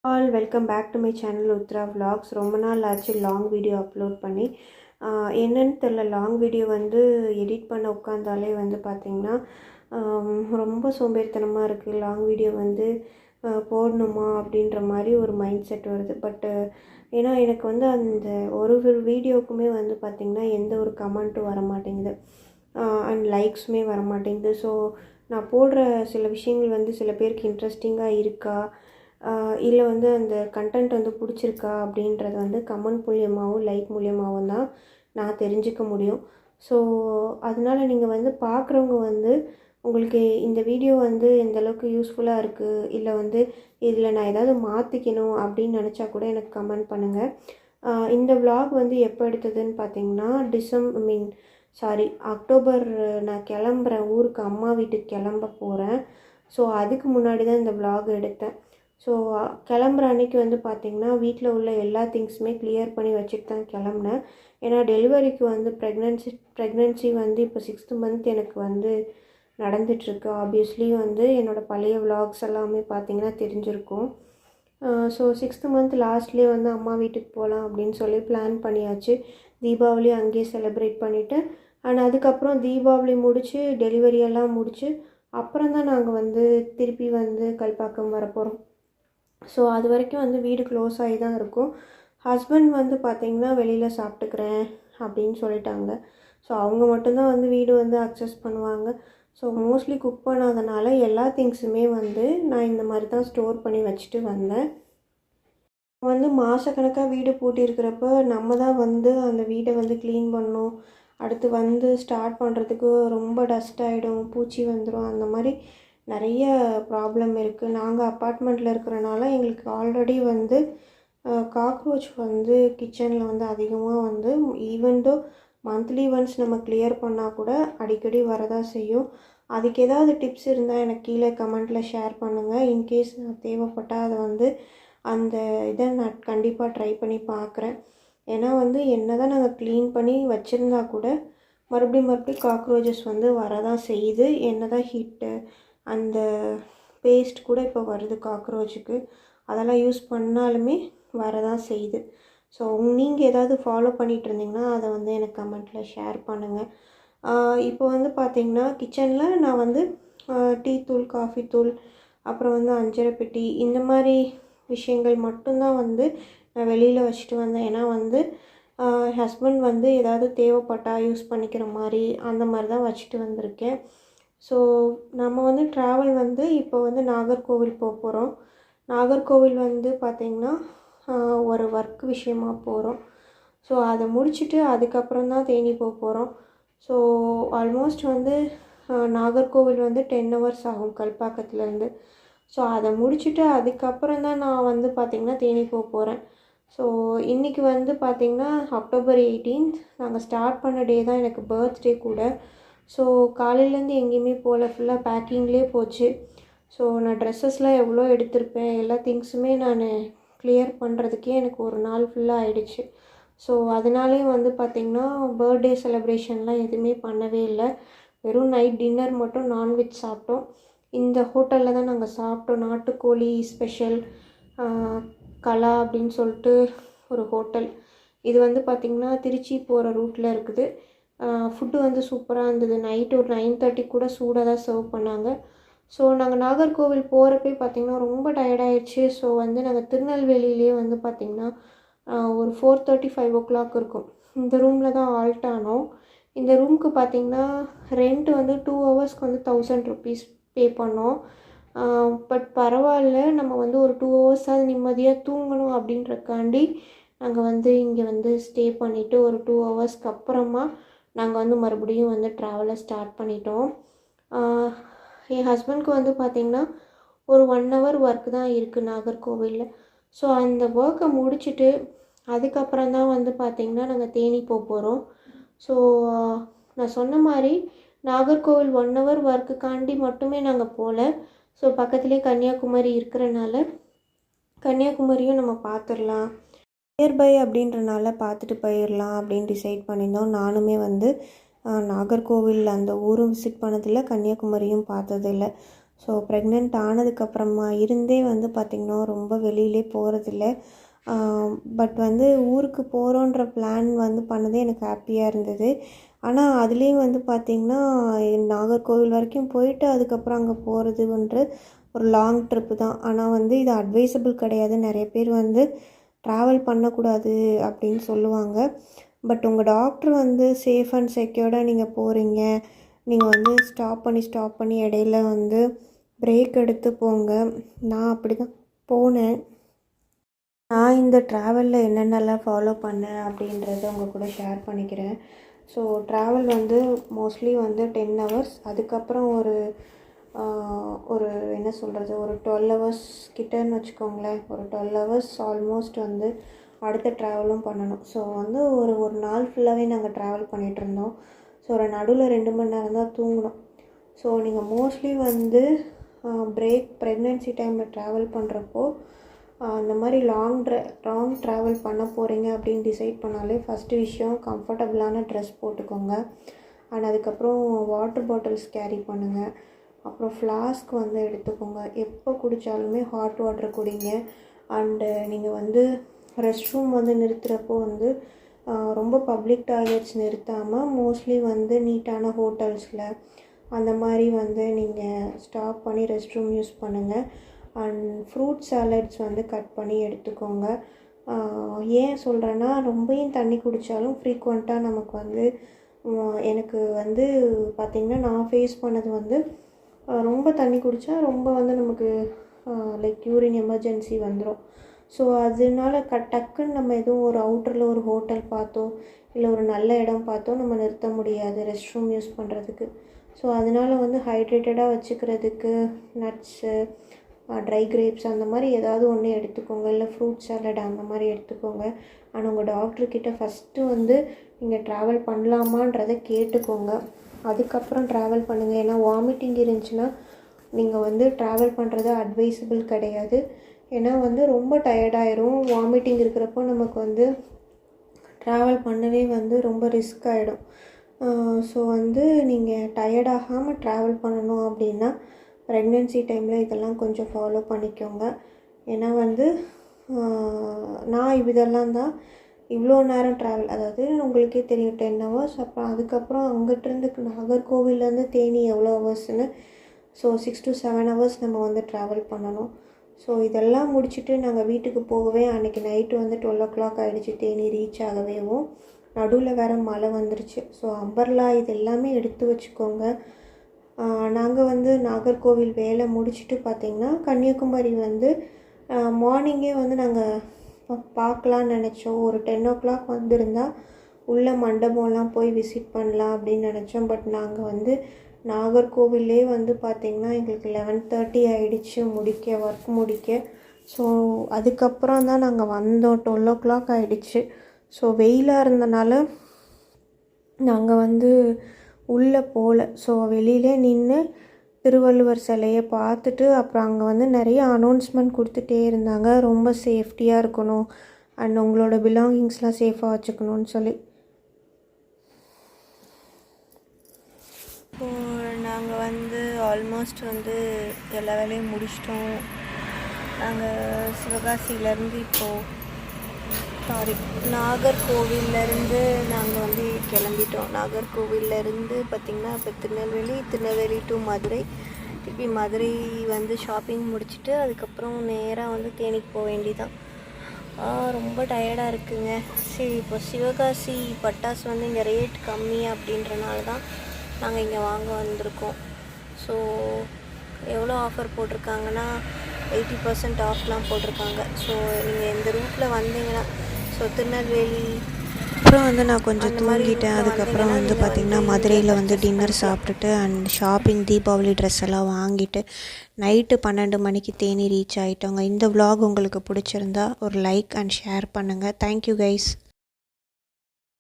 All welcome back to my channel Uthra vlogs. ரொம்ப நாள் ஆச்சு லாங் வீடியோ அப்லோட் பண்ணி. என்னன்னு தெரில, லாங் வீடியோ வந்து எடிட் பண்ண உட்காந்தாலே வந்து பார்த்திங்கன்னா ரொம்ப சோம்பேறித்தனமாக இருக்குது. லாங் வீடியோ வந்து போடணுமா அப்படின்ற மாதிரி ஒரு மைண்ட் செட் வருது. பட்டு ஏன்னா எனக்கு வந்து அந்த ஒரு வீடியோக்குமே வந்து பார்த்திங்கன்னா எந்த ஒரு கமெண்ட்டும் வர மாட்டேங்குது, அண்ட் லைக்ஸுமே வர மாட்டேங்குது. ஸோ நான் போடுற சில விஷயங்கள் வந்து சில பேருக்கு இன்ட்ரெஸ்டிங்காக இருக்கா, இல்லை வந்து அந்த கண்டென்ட் வந்து பிடிச்சிருக்கா அப்படின்றது வந்து கமெண்ட் மூலியமாகவும் லைக் மூலியமாகவும் தான் நான் தெரிஞ்சுக்க முடியும். ஸோ அதனால் நீங்கள் வந்து பார்க்குறவங்க வந்து உங்களுக்கு இந்த வீடியோ வந்து எந்தளவுக்கு யூஸ்ஃபுல்லாக இருக்குது, இல்லை வந்து இதில் நான் ஏதாவது மாற்றிக்கணும் அப்படின்னு நினச்சா கூட எனக்கு கமெண்ட் பண்ணுங்கள். இந்த vlog வந்து எப்போ எடுத்ததுன்னு பார்த்தீங்கன்னா அக்டோபர் நான் கிளம்புறேன், ஊருக்கு அம்மா வீட்டுக்கு கிளம்ப போகிறேன். ஸோ அதுக்கு முன்னாடி தான் இந்த vlog எடுத்தேன். ஸோ கிளம்புற அன்றைக்கி வந்து பார்த்திங்கன்னா வீட்டில் உள்ள எல்லா திங்ஸுமே கிளியர் பண்ணி வச்சுட்டு தான் கிளம்புனேன். ஏன்னா டெலிவரிக்கு வந்து ப்ரெக்னென்சி வந்து இப்போ 6th மந்த் எனக்கு வந்து நடந்துகிட்ருக்கு. ஆப்வியஸ்லி வந்து என்னோடய பழைய vlogs எல்லாமே பார்த்திங்கன்னா தெரிஞ்சிருக்கும். ஸோ 6th மந்த் லாஸ்ட்லேயே வந்து அம்மா வீட்டுக்கு போகலாம் அப்படின்னு சொல்லி பிளான் பண்ணியாச்சு. தீபாவளி அங்கேயே செலிப்ரேட் பண்ணிவிட்டு, அண்ட் அதுக்கப்புறம் தீபாவளி முடித்து டெலிவரியெல்லாம் முடித்து அப்புறம் தான் நாங்கள் வந்து திருப்பி வந்து கல்பாக்கம் வரப்போகிறோம். ஸோ அது வரைக்கும் வந்து வீடு க்ளோஸ் ஆகி தான் இருக்கும். ஹஸ்பண்ட் வந்து பார்த்திங்கன்னா வெளியில் சாப்பிட்டுக்கிறேன் அப்படின்னு சொல்லிட்டாங்க. ஸோ அவங்க மட்டும்தான் வந்து வீடு வந்து அக்சஸ் பண்ணுவாங்க. ஸோ மோஸ்ட்லி குக் பண்ணாதனால எல்லா திங்ஸுமே வந்து நான் இந்த மாதிரி தான் ஸ்டோர் பண்ணி வச்சுட்டு வந்தேன். வந்து மாதக்கணக்காக வீடு பூட்டியிருக்கிறப்ப நம்ம தான் வந்து அந்த வீட்டை வந்து க்ளீன் பண்ணணும். அடுத்து வந்து ஸ்டார்ட் பண்ணுறதுக்கு ரொம்ப டஸ்ட் ஆகிடும், பூச்சி வந்துடும், அந்த மாதிரி நிறைய ப்ராப்ளம் இருக்குது. நாங்கள் அப்பார்ட்மெண்ட்டில் இருக்கிறனால எங்களுக்கு ஆல்ரெடி வந்து காக்ரோச் வந்து கிச்சனில் வந்து அதிகமாக வந்து ஈவன் தோ மந்த்லி ஒன்ஸ் நம்ம கிளியர் பண்ணால் கூட அடிக்கடி வரதான் செய்யும். அதுக்கு ஏதாவது டிப்ஸ் இருந்தால் எனக்கு கீழே கமெண்ட்டில் ஷேர் பண்ணுங்கள். இன்கேஸ் நான் தேவைப்பட்டால் அதை வந்து அந்த இதை நான் கண்டிப்பாக ட்ரை பண்ணி பார்க்குறேன். ஏன்னா வந்து என்ன தான் நாங்கள் க்ளீன் பண்ணி வச்சுருந்தா கூட மறுபடியும் காக்ரோச்சஸ் வந்து வரதான் செய்யுது. என்ன தான் ஹீட்டு அந்த பேஸ்ட் கூட இப்போ வருது காக்ரோச்சுக்கு, அதெல்லாம் யூஸ் பண்ணாலுமே வரதான் செய்யுது. ஸோ நீங்கள் ஏதாவது ஃபாலோ பண்ணிகிட்டு இருந்தீங்கன்னா அதை வந்து எனக்கு கமெண்ட்டில் ஷேர் பண்ணுங்கள். இப்போ வந்து பார்த்திங்கன்னா கிச்சனில் நான் வந்து டீ தூள், காஃபி தூள், அப்புறம் வந்து அஞ்சரை பெட்டி, இந்த மாதிரி விஷயங்கள் மட்டும்தான் வந்து நான் வெளியில் வச்சுட்டு வந்தேன். ஏன்னா வந்து ஹஸ்பண்ட் வந்து ஏதாவது தேவைப்பட்டால் யூஸ் பண்ணிக்கிற மாதிரி அந்த மாதிரி தான் வச்சுட்டு வந்திருக்கேன். ஸோ நம்ம வந்து ட்ராவல் வந்து இப்போ வந்து நாகர்கோவில் போகிறோம். நாகர்கோவில் வந்து பார்த்திங்கன்னா ஒரு ஒர்க் விஷயமாக போகிறோம். ஸோ அதை முடிச்சுட்டு அதுக்கப்புறம் தான் தேனி போகிறோம். ஸோ ஆல்மோஸ்ட் வந்து நாகர்கோவில் வந்து 10 hours ஆகும் கல்பாக்கத்துலேருந்து. ஸோ அதை முடிச்சுட்டு அதுக்கப்புறம் தான் நான் வந்து பார்த்திங்கன்னா தேனி போகிறேன். ஸோ இன்றைக்கி வந்து பார்த்திங்கன்னா அக்டோபர் 18th நாங்கள் ஸ்டார்ட் பண்ண டே தான் எனக்கு பர்த்டே கூட. ஸோ காலையிலேருந்து எங்கேயுமே போகல, ஃபுல்லாக பேக்கிங்லேயே போச்சு. ஸோ நான் ட்ரெஸ்ஸஸ்லாம் எவ்வளோ எடுத்திருப்பேன், எல்லா திங்ஸுமே நான் கிளியர் பண்ணுறதுக்கே எனக்கு ஒரு நாள் ஃபுல்லாக ஆகிடுச்சு. ஸோ அதனாலே வந்து பார்த்திங்கன்னா பர்த்டே செலிப்ரேஷன்லாம் எதுவுமே பண்ணவே இல்லை. வெறும் நைட் டின்னர் மட்டும் நான்வெஜ் சாப்பிட்டோம். இந்த ஹோட்டலில் தான் நாங்கள் சாப்பிட்டோம். நாட்டுக்கோழி ஸ்பெஷல் கலா அப்படின்னு சொல்லிட்டு ஒரு ஹோட்டல். இது வந்து பார்த்திங்கன்னா திருச்சி போகிற ரூட்டில் இருக்குது. ஃபுட்டு வந்து சூப்பராக இருந்தது. நைட்டு ஒரு 9:30 கூட சூடாக தான் சர்வ் பண்ணாங்க. ஸோ நாங்கள் நாகர்கோவில் போகிறப்பே பார்த்திங்கன்னா ரொம்ப டயர்டாயிடுச்சு. ஸோ வந்து நாங்கள் திருநெல்வேலியிலே வந்து பார்த்திங்கன்னா ஒரு 4:30, 5 o'clock இருக்கும். இந்த ரூமில் தான் ஆல்ட் ஆனோம். இந்த ரூமுக்கு பார்த்திங்கன்னா ரெண்ட் வந்து 2 hours வந்து 1000 rupees பே பண்ணோம். பட் பரவாயில்ல, நம்ம வந்து ஒரு 2 hours நிம்மதியாக தூங்கணும் அப்படின்றக்காண்டி நாங்கள் வந்து இங்கே வந்து ஸ்டே பண்ணிவிட்டு ஒரு 2 hours அப்புறமா நாங்கள் வந்து மறுபடியும் வந்து ட்ராவலை ஸ்டார்ட் பண்ணிட்டோம். என் ஹஸ்பண்ட்க்கு வந்து பார்த்திங்கன்னா ஒரு 1 hour ஒர்க் தான் இருக்குது நாகர்கோவிலில். ஸோ அந்த ஒர்க்கை முடிச்சுட்டு அதுக்கப்புறம் தான் வந்து பார்த்திங்கன்னா நாங்கள் தேனி போகிறோம். ஸோ நான் சொன்ன மாதிரி நாகர்கோவில் 1 hour ஒர்க்குக்காண்டி மட்டுமே நாங்கள் போகல. ஸோ பக்கத்துலேயே கன்னியாகுமரி இருக்கிறனால கன்னியாகுமரியும் நம்ம பார்த்துடலாம், நியர்பை அப்படின்றனால பார்த்துட்டு போயிடலாம் அப்படின்னு டிசைட் பண்ணியிருந்தோம். நானுமே வந்து நாகர்கோவில் அந்த ஊரும் விசிட் பண்ணதில்லை, கன்னியாகுமரியும் பார்த்ததில்லை. ஸோ ப்ரெக்னென்ட் ஆனதுக்கப்புறமா இருந்தே வந்து பார்த்திங்கன்னா ரொம்ப வெளியிலே போகிறதில்ல. பட் வந்து ஊருக்கு போகிறோன்ற பிளான் வந்து பண்ணதே எனக்கு ஹாப்பியாக இருந்தது. ஆனால் அதுலேயும் வந்து பார்த்திங்கன்னா நாகர்கோவில் வரைக்கும் போயிட்டு அதுக்கப்புறம் அங்கே போகிறதுன்ற ஒரு லாங் ட்ரிப்பு தான். ஆனால் வந்து இது அட்வைசபிள் கிடையாது. நிறைய பேர் வந்து ட்ராவல் பண்ணக்கூடாது அப்படின்னு சொல்லுவாங்க. பட் உங்கள் டாக்டர் வந்து சேஃப் அண்ட் செக்யூர்டாக நீங்கள் போகிறீங்க, நீங்கள் வந்து ஸ்டாப் பண்ணி இடையில வந்து பிரேக் எடுத்து போங்க. நான் அப்படி தான் போனேன். நான் இந்த ட்ராவலில் என்னென்னலாம் ஃபாலோ பண்ணேன் அப்படின்றத உங்கள் கூட ஷேர் பண்ணிக்கிறேன். ஸோ ட்ராவல் வந்து மோஸ்ட்லி வந்து 10 ஹவர்ஸ், அதுக்கப்புறம் ஒரு என்ன சொல்கிறது, ஒரு 12 ஹவர்ஸ் கிட்டேன்னு வச்சுக்கோங்களேன். ஒரு 12 ஹவர்ஸ் ஆல்மோஸ்ட் வந்து அடுத்த ட்ராவலும் பண்ணணும். ஸோ வந்து ஒரு நாள் ஃபுல்லாகவே நாங்கள் ட்ராவல் பண்ணிகிட்ருந்தோம். ஸோ ஒரு நடுவில் 2 மணி நேரம் தான் தூங்கினோம். ஸோ நீங்கள் மோஸ்ட்லி வந்து ப்ரெக்னென்சி டைமில் ட்ராவல் பண்ணுறப்போ அந்த மாதிரி லாங் ட்ராவல் பண்ண போகிறீங்க அப்படின்னு டிசைட் பண்ணாலே ஃபஸ்ட்டு விஷயம் கம்ஃபர்டபுளான ட்ரெஸ் போட்டுக்கோங்க. அண்ட் அதுக்கப்புறம் வாட்டர் பாட்டில்ஸ் கேரி பண்ணுங்கள். அப்புறம் ஃப்ளாஸ்க் வந்து எடுத்துக்கோங்க. எப்போ குடித்தாலுமே ஹாட் வாட்டர் குடிங்க. அண்டு நீங்கள் வந்து ரெஸ்ட் ரூம் வந்து நிறுத்துகிறப்போ வந்து ரொம்ப பப்ளிக் டாய்லெட்ஸ் நிறுத்தாமல் மோஸ்ட்லி வந்து நீட்டான ஹோட்டல்ஸில் அந்த மாதிரி வந்து நீங்கள் ஸ்டாப் பண்ணி ரெஸ்ட் ரூம் யூஸ் பண்ணுங்கள். அண்ட் ஃப்ரூட் சாலட்ஸ் வந்து கட் பண்ணி எடுத்துக்கோங்க. ஏன் சொல்கிறேன்னா, ரொம்பவும் தண்ணி குடித்தாலும் ஃப்ரீக்வெண்ட்டாக நமக்கு வந்து எனக்கு வந்து பார்த்திங்கன்னா நான் ஃபேஸ் பண்ணது வந்து ரொம்ப தண்ணி குடித்தா ரொம்ப வந்து நமக்கு லைக் யூரின் எமர்ஜென்சி வந்துடும். ஸோ அதனால டக்குன்னு நம்ம எதுவும் ஒரு அவுட்டரில் ஒரு ஹோட்டல் பார்த்தோ இல்லை ஒரு நல்ல இடம் பார்த்தோ நம்ம நிறுத்த முடியாது ரெஸ்ட் ரூம் யூஸ் பண்ணுறதுக்கு. ஸோ அதனால் வந்து ஹைட்ரேட்டடாக வச்சுக்கிறதுக்கு நட்ஸு, ட்ரை கிரேப்ஸ் அந்த மாதிரி ஏதாவது ஒன்று எடுத்துக்கோங்க. இல்லை ஃப்ரூட் சாலட் அந்த மாதிரி எடுத்துக்கோங்க. ஆனால் உங்கள் டாக்டர்கிட்ட ஃபஸ்ட்டு வந்து நீங்கள் ட்ராவல் பண்ணலாமான்றதை கேட்டுக்கோங்க. அதுக்கப்புறம் ட்ராவல் பண்ணுங்கள். ஏன்னா வாமிட்டிங் இருந்துச்சுன்னா நீங்கள் வந்து ட்ராவல் பண்ணுறது அட்வைசபிள் கிடையாது. ஏன்னா வந்து ரொம்ப டயர்டாயிரும். வாமிட்டிங் இருக்கிறப்போ நமக்கு வந்து ட்ராவல் பண்ணவே வந்து ரொம்ப ரிஸ்க் ஆகிடும். ஸோ வந்து நீங்கள் டயர்டாகாமல் ட்ராவல் பண்ணணும் அப்படின்னா ப்ரெக்னென்சி டைமில் இதெல்லாம் கொஞ்சம் ஃபாலோ பண்ணிக்கோங்க. ஏன்னா வந்து நான் இதெல்லாம் தான் இவ்வளோ நேரம் ட்ராவல், அதாவது உங்களுக்கே தெரியும் 10 ஹவர்ஸ். அப்புறம் அதுக்கப்புறம் அங்கிட்டிருந்து நாகர்கோவிலேருந்து தேனி எவ்வளோ ஹவர்ஸ்னு. ஸோ 6 to 7 ஹவர்ஸ் நம்ம வந்து ட்ராவல் பண்ணணும். ஸோ இதெல்லாம் முடிச்சுட்டு நாங்கள் வீட்டுக்கு போகவே அன்றைக்கி நைட்டு வந்து 12 o'clock ஆகிடுச்சு தேனி ரீச் ஆகவேவும். நடுவில் வேறு மழை வந்துருச்சு. ஸோ அம்பர்லா இது எல்லாமே எடுத்து வச்சுக்கோங்க. நாங்கள் வந்து நாகர்கோவில் வேலை முடிச்சுட்டு பார்த்திங்கன்னா கன்னியாகுமரி வந்து மார்னிங்கே வந்து நாங்கள் பார்க்கலான்னு நினச்சோம். ஒரு 10 o'clock வந்திருந்தால் உள்ள மண்டபம்லாம் போய் விசிட் பண்ணலாம் அப்படின்னு நினச்சோம். பட் நாங்கள் வந்து நாகர்கோவிலே வந்து பார்த்திங்கன்னா எங்களுக்கு 11:30 ஆகிடுச்சு ஒர்க் முடிக்க. ஸோ அதுக்கப்புறம் தான் நாங்கள் வந்தோம். 12 o'clock ஆகிடுச்சு. ஸோ வெயிலாக இருந்தனால நாங்கள் வந்து உள்ளே போகல. ஸோ வெளியிலே நின்று திருவள்ளுவர் சிலையை பார்த்துட்டு அப்புறம் அங்கே வந்து நிறைய அனௌன்ஸ்மெண்ட் கொடுத்துட்டே இருந்தாங்க. ரொம்ப சேஃப்டியாக இருக்கணும் அண்ட் உங்களோட பிலாங்கிங்ஸ்லாம் சேஃபாக வச்சுக்கணும்னு சொல்லி. நாங்கள் வந்து ஆல்மோஸ்ட் வந்து எல்லா வேலையும் முடிச்சிட்டோம். நாங்கள் சிவகாசியிலேருந்து நாகர்கோவிலேருந்து நாங்கள் வந்து கிளம்பிட்டோம். நாகர்கோவிலேருந்து பார்த்திங்கன்னா இப்போ திருநெல்வேலி டு மதுரை, திருப்பி மதுரை வந்து ஷாப்பிங் முடிச்சுட்டு அதுக்கப்புறம் நேராக வந்து தேனிக்கு போக வேண்டியதான். ரொம்ப டயர்டாக இருக்குங்க. சரி, இப்போ சிவகாசி பட்டாசு வந்து இங்கே ரேட் கம்மி அப்படின்றனால தான் நாங்கள் இங்கே வாங்க வந்திருக்கோம். ஸோ எவ்வளோ ஆஃபர் போட்டிருக்காங்கன்னா 80% ஆஃப்லாம் போட்டிருக்காங்க. ஸோ நீங்கள் இந்த ரூட்டில் வந்தீங்கன்னா ஸோ திருநெல்வேலி அப்புறம் வந்து நான் கொஞ்சம் தூங்கிட்டேன். அதுக்கப்புறம் வந்து பார்த்திங்கன்னா மதுரையில் வந்து டின்னர் சாப்பிட்டுட்டு அண்ட் ஷாப்பிங் தீபாவளி ட்ரெஸ் எல்லாம் வாங்கிட்டு நைட்டு 12 மணிக்கு தேனி ரீச் ஆகிட்டோங்க. இந்த vlog உங்களுக்கு பிடிச்சிருந்தா ஒரு லைக் அண்ட் ஷேர் பண்ணுங்கள். Thank you guys.